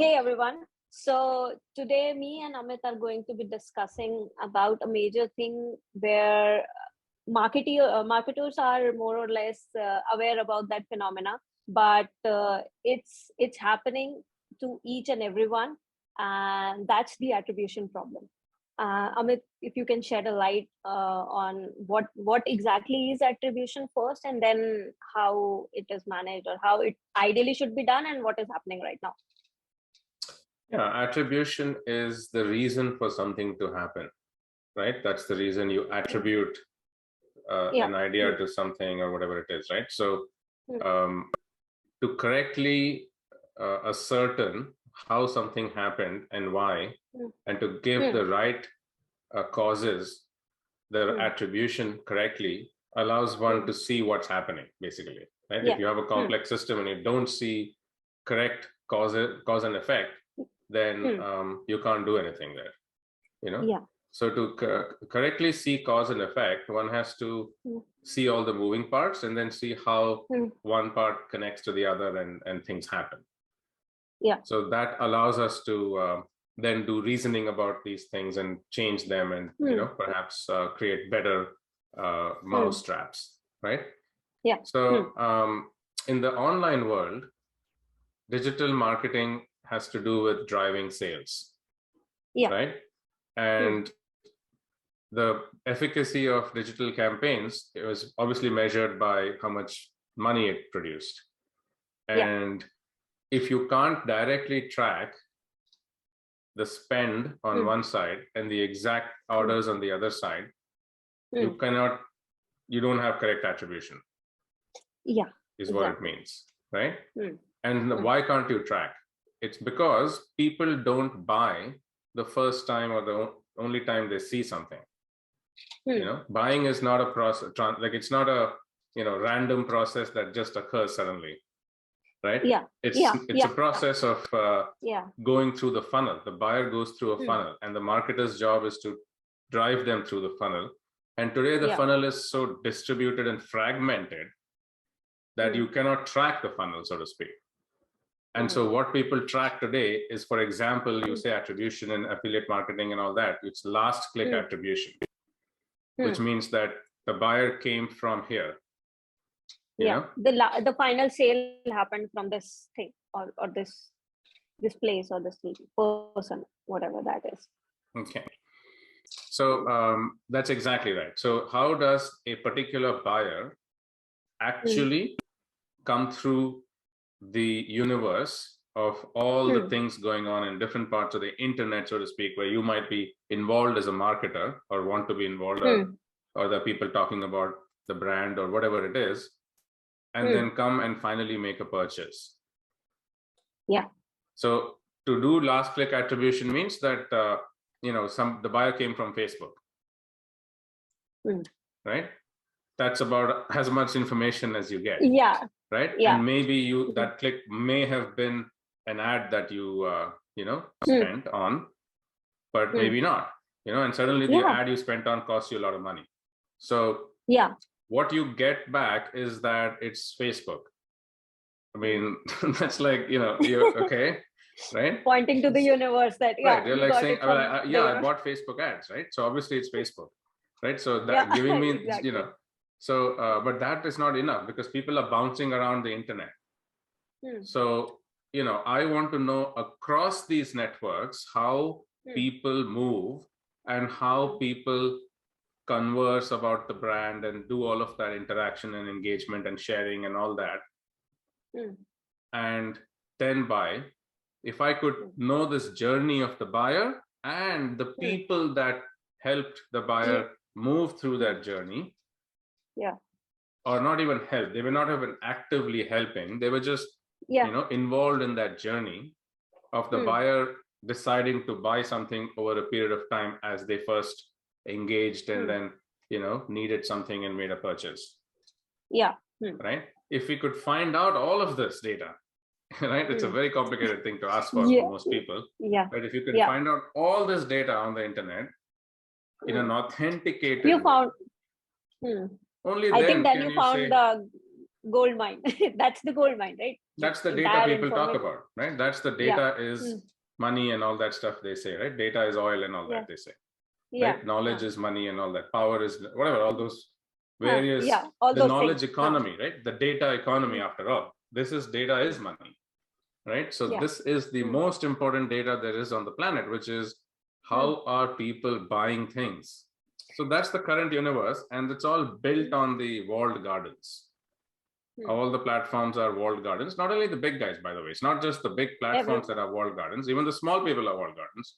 Hey everyone. So today me and Amit are going to be discussing about a major thing where marketers are more or less aware about that phenomena, but it's happening to each and everyone, and that's the attribution problem. Amit, if you can shed a light on what exactly is attribution first, and then how it is managed or how it ideally should be done, and what is happening right now. Yeah, attribution is the reason for something to happen, right? That's the reason you attribute an idea to something or whatever it is, right? So to correctly ascertain how something happened and why, and to give the right causes, the attribution correctly allows one to see what's happening, basically, right? If you have a complex system and you don't see correct cause and effect, then you can't do anything there, you know? So to correctly see cause and effect, one has to see all the moving parts and then see how one part connects to the other and things happen. So that allows us to then do reasoning about these things and change them and, you know, perhaps create better mousetraps, right? So in the online world, digital marketing has to do with driving sales, right? And the efficacy of digital campaigns was obviously measured by how much money it produced. And if you can't directly track the spend on one side and the exact orders on the other side, you don't have correct attribution. Is what it means, right? And why can't you track? It's because people don't buy the first time or the only time they see something. You know, buying is not a process, like it's not a, you know, random process that just occurs suddenly, right? It's a process of going through the funnel. The buyer goes through a funnel, and the marketer's job is to drive them through the funnel. And today the funnel is so distributed and fragmented that you cannot track the funnel, so to speak. And so what people track today is, for example, you say attribution and affiliate marketing and all that, it's last click attribution, which means that the buyer came from here. You know? The final sale happened from this thing or this place or this person, whatever that is. Okay. So that's exactly right. So how does a particular buyer actually come through the universe of all the things going on in different parts of the internet, so to speak, where you might be involved as a marketer or want to be involved, or the people talking about the brand or whatever it is, and then come and finally make a purchase. So to do last click attribution means that you know, the buyer came from Facebook, right? That's about as much information as you get. Right? And maybe that click may have been an ad that you you know, spent on, but maybe not, you know, and suddenly the ad you spent on costs you a lot of money. So what you get back is that it's Facebook. I mean, that's like, you know, you're okay, right? Pointing to the universe that right. You're like saying, I bought Facebook ads, right? So obviously it's Facebook, right? So that giving me, you know. So, but that is not enough because people are bouncing around the internet. So, you know, I want to know across these networks how people move and how people converse about the brand and do all of that interaction and engagement and sharing and all that. And then buy. If I could know this journey of the buyer and the people that helped the buyer move through that journey, or not even help, they were not even actively helping, they were just you know, involved in that journey of the buyer deciding to buy something over a period of time as they first engaged and then, you know, needed something and made a purchase. Right? If we could find out all of this data, right? It's a very complicated thing to ask for most people. But if you can find out all this data on the internet in an authenticated way, only I think then you found gold mine. That's the gold mine, right? That's the data people talk about, right? That's the data is money and all that stuff they say, right? Data is oil and all that they say, right? Knowledge is money and all that. Power is whatever, all those various, all the those knowledge things. economy, right? The data economy, after all. This is data is money, right? So this is the most important data there is on the planet, which is how are people buying things? So that's the current universe, and it's all built on the walled gardens. All the platforms are walled gardens. Not only the big guys, by the way. It's not just the big platforms that are walled gardens. Even the small people are walled gardens.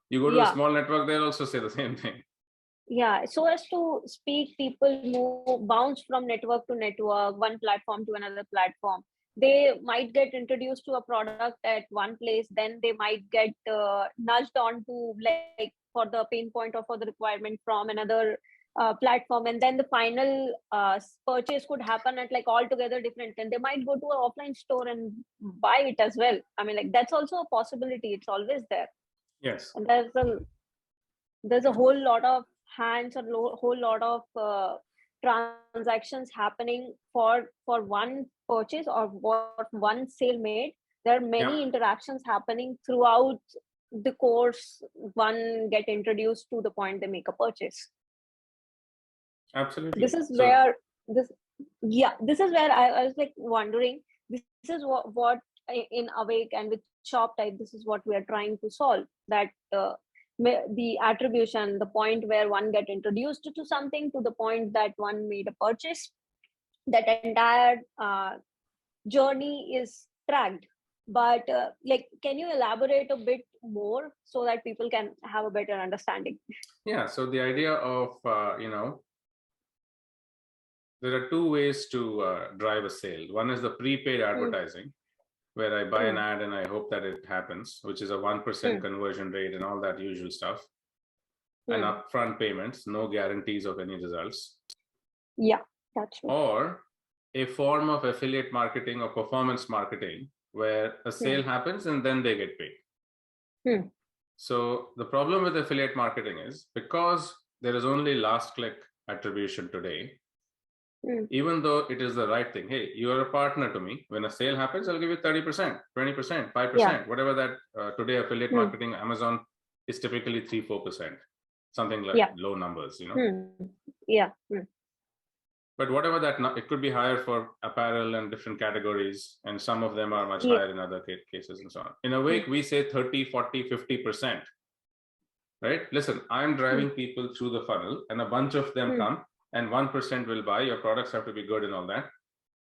You go to a small network, they'll also say the same thing. Yeah. So as to speak, people bounce from network to network, one platform to another platform. They might get introduced to a product at one place, then they might get nudged on to like for the pain point or for the requirement from another platform, and then the final purchase could happen at like altogether different, and they might go to an offline store and buy it as well. I mean, like that's also a possibility. It's always there. Yes. And there's a whole lot of hands, a whole lot of transactions happening for one purchase or what one sale made. There are many interactions happening throughout the course. One get introduced to the point they make a purchase. Absolutely. This is where this is where I was like wondering. This is what in Awake and with Shop Type, this is what we are trying to solve. That the attribution, the point where one get introduced to something, to the point that one made a purchase, that entire journey is tracked. But like, can you elaborate a bit more so that people can have a better understanding? Yeah. So the idea of there are two ways to drive a sale. One is the prepaid advertising, where I buy an ad and I hope that it happens, which is a 1% conversion rate and all that usual stuff. And upfront payments, no guarantees of any results. Yeah, that's true. Or a form of affiliate marketing or performance marketing, where a sale happens and then they get paid. So the problem with affiliate marketing is, because there is only last click attribution today, even though it is the right thing. Hey, you are a partner to me. When a sale happens, I'll give you 30%, 20%, 5%, whatever that today affiliate marketing, Amazon is typically 3-4%, something like low numbers, But whatever that, it could be higher for apparel and different categories, and some of them are much higher in other cases and so on. In Awake, we say 30, 40, 50%, right? Listen, I'm driving people through the funnel and a bunch of them come, and 1% will buy. Your products have to be good and all that.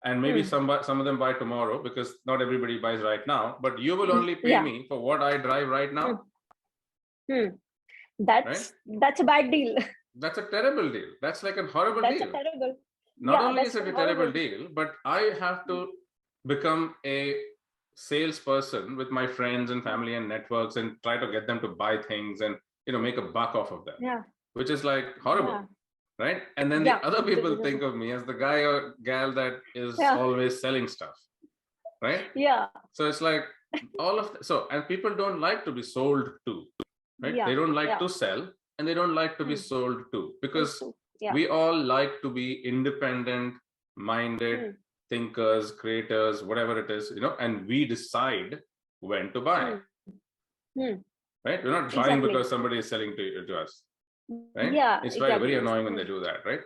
And maybe some of them buy tomorrow, because not everybody buys right now, but you will only pay me for what I drive right now. That's a bad deal. That's a terrible deal. That's like a horrible deal. That's a terrible. Not only is it a terrible deal, but I have to become a salesperson with my friends and family and networks and try to get them to buy things and make a buck off of them. Which is like horrible. Right? And then the other people think of me as the guy or gal that is always selling stuff. Right? Yeah. So it's like all of and people don't like to be sold to. Right? They don't like to sell, and they don't like to be sold to, because we all like to be independent minded thinkers, creators, whatever it is, and we decide when to buy. Right? We're not buying because somebody is selling to us. Right? Yeah, it's very annoying when they do that, right?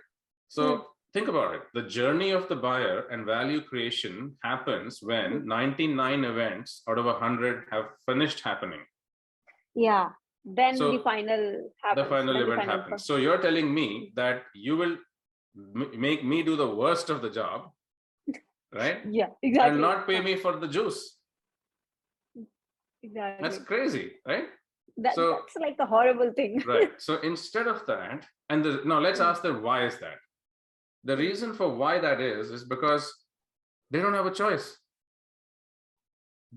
So think about it. The journey of the buyer and value creation happens when 99 events out of 100 have finished happening. Yeah. Then the final happens. The final event happens. So you're telling me that you will make me do the worst of the job, right? Yeah, exactly. And not pay me for the juice. Exactly. That's crazy, right? That's like a horrible thing. Right. So instead of that, and now let's ask them, why is that? The reason for why that is because they don't have a choice.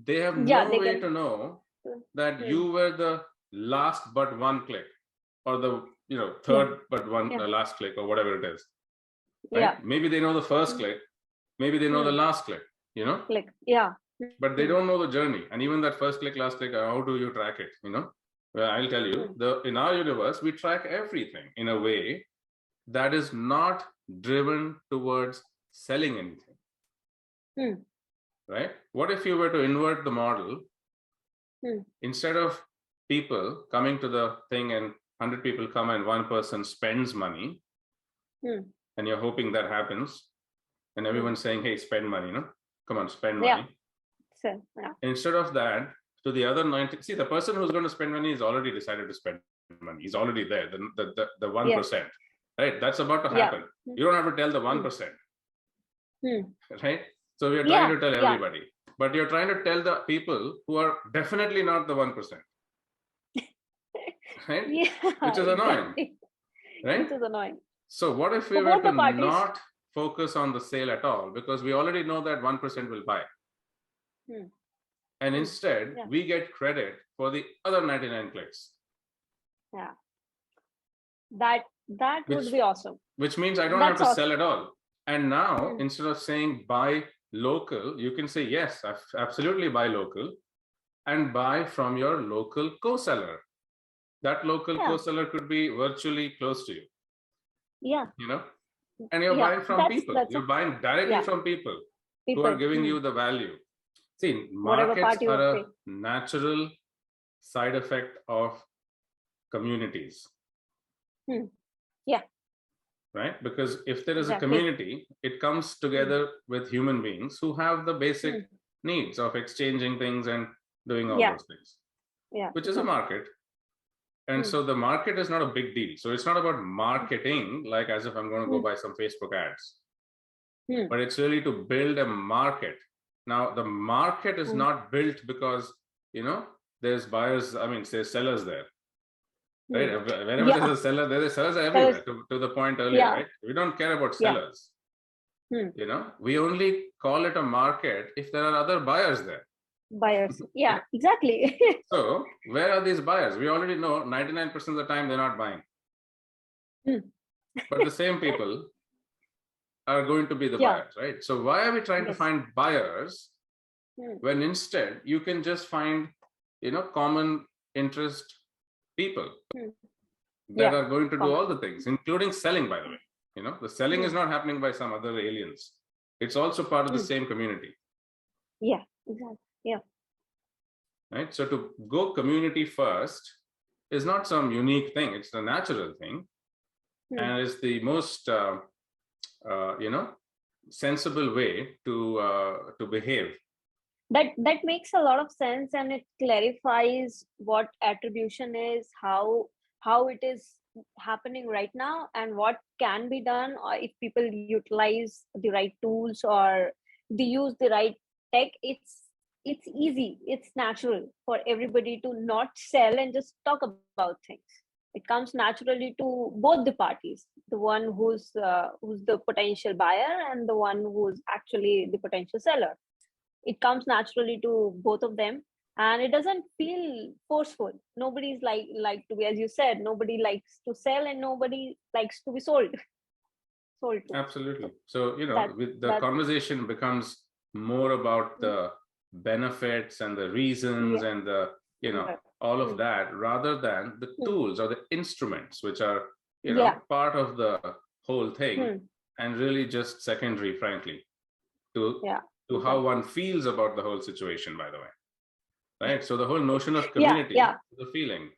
They have no way to know that you were the last but one click, or the third but one last click, or whatever it is. Right? Yeah. Maybe they know the first click, maybe they know the last click. Click. Yeah. But they don't know the journey, and even that first click, last click. How do you track it? Well, I'll tell you. In our universe, we track everything in a way that is not driven towards selling anything. Right? What if you were to invert the model? Instead of people coming to the thing and 100 people come and one person spends money, and you're hoping that happens, and everyone's saying, hey, spend money, no? Come on, spend money. So, Instead of that, to the other 90, see, the person who's going to spend money is already decided to spend money. He's already there, the 1%, right? That's about to happen. You don't have to tell the 1%, right? So we are trying to tell everybody, but you're trying to tell the people who are definitely not the 1%, right? Which is annoying, right? Which is annoying. So what if we were to not focus on the sale at all, because we already know that 1% will buy. And instead, we get credit for the other 99 clicks. Yeah. That would be awesome. Which means I don't have to sell at all. And now, instead of saying buy local, you can say, yes, absolutely buy local, and buy from your local co-seller. That local co-seller could be virtually close to you. Yeah. You know, and you're buying from people. You're buying directly from people who are giving you the value. See, markets are a natural side effect of communities. Yeah. Right? Because if there is a community, it comes together with human beings who have the basic needs of exchanging things and doing all those things. Yeah. Which is a market. And so the market is not a big deal. So it's not about marketing, like as if I'm going to go buy some Facebook ads. But it's really to build a market. Now, the market is not built because, you know, there's buyers, I mean, there's sellers there. Right? Whenever there's a seller, there's sellers everywhere, to the point earlier, right? We don't care about sellers. You know, we only call it a market if there are other buyers there. Buyers. Yeah, exactly. So where are these buyers? We already know 99% of the time they're not buying. But the same people are going to be the buyers, right? So why are we trying to find buyers when instead you can just find, you know, common interest people that are going to do all the things, including selling, by the way. You know, the selling is not happening by some other aliens. It's also part of the same community. Yeah, exactly. Yeah. Right? So to go community first is not some unique thing. It's the natural thing. And it's the most, you know, sensible way to behave. That makes a lot of sense, and it clarifies what attribution is, how it is happening right now, and what can be done, or if people utilize the right tools or they use the right tech. It's easy, it's natural for everybody to not sell and just talk about things. It comes naturally to both the parties, the one who's the potential buyer and the one who's actually the potential seller. It comes naturally to both of them, and it doesn't feel forceful. Nobody's like to be, as you said, nobody likes to sell and nobody likes to be sold to. Absolutely. So, you know, the conversation becomes more about the benefits and the reasons and the, you know, all of that, rather than the tools or the instruments, which are, you know, part of the whole thing and really just secondary, frankly, to how one feels about the whole situation, by the way. Right? So the whole notion of community is the feeling.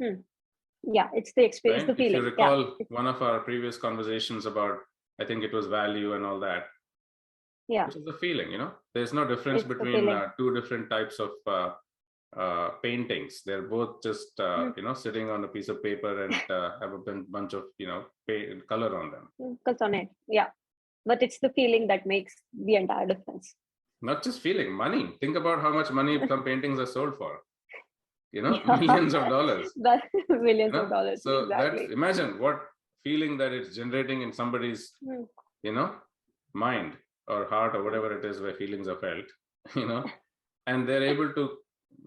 Yeah, it's the experience, the feeling. If you recall one of our previous conversations about, I think it was value and all that. Yeah. Which is the feeling, you know. There's no difference between two different types of paintings. They're both just, you know, sitting on a piece of paper and have a bunch of, you know, color on them. Yeah. But it's the feeling that makes the entire difference. Not just feeling, money. Think about how much money some paintings are sold for. You know, millions of dollars. Millions of dollars. So exactly. that, imagine what feeling that it's generating in somebody's, you know, mind or heart or whatever it is where feelings are felt, you know, and they're able to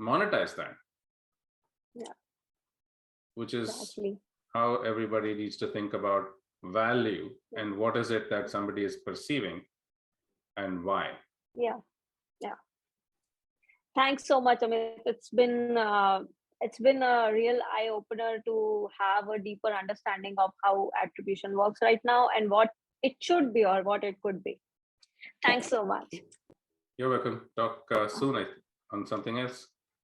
monetize that. Yeah. Which is how everybody needs to think about value and what is it that somebody is perceiving and why. Yeah. Thanks so much, Amit. It's been a real eye opener to have a deeper understanding of how attribution works right now and what it should be or what it could be. Thanks so much. You're welcome. Talk soon on something else.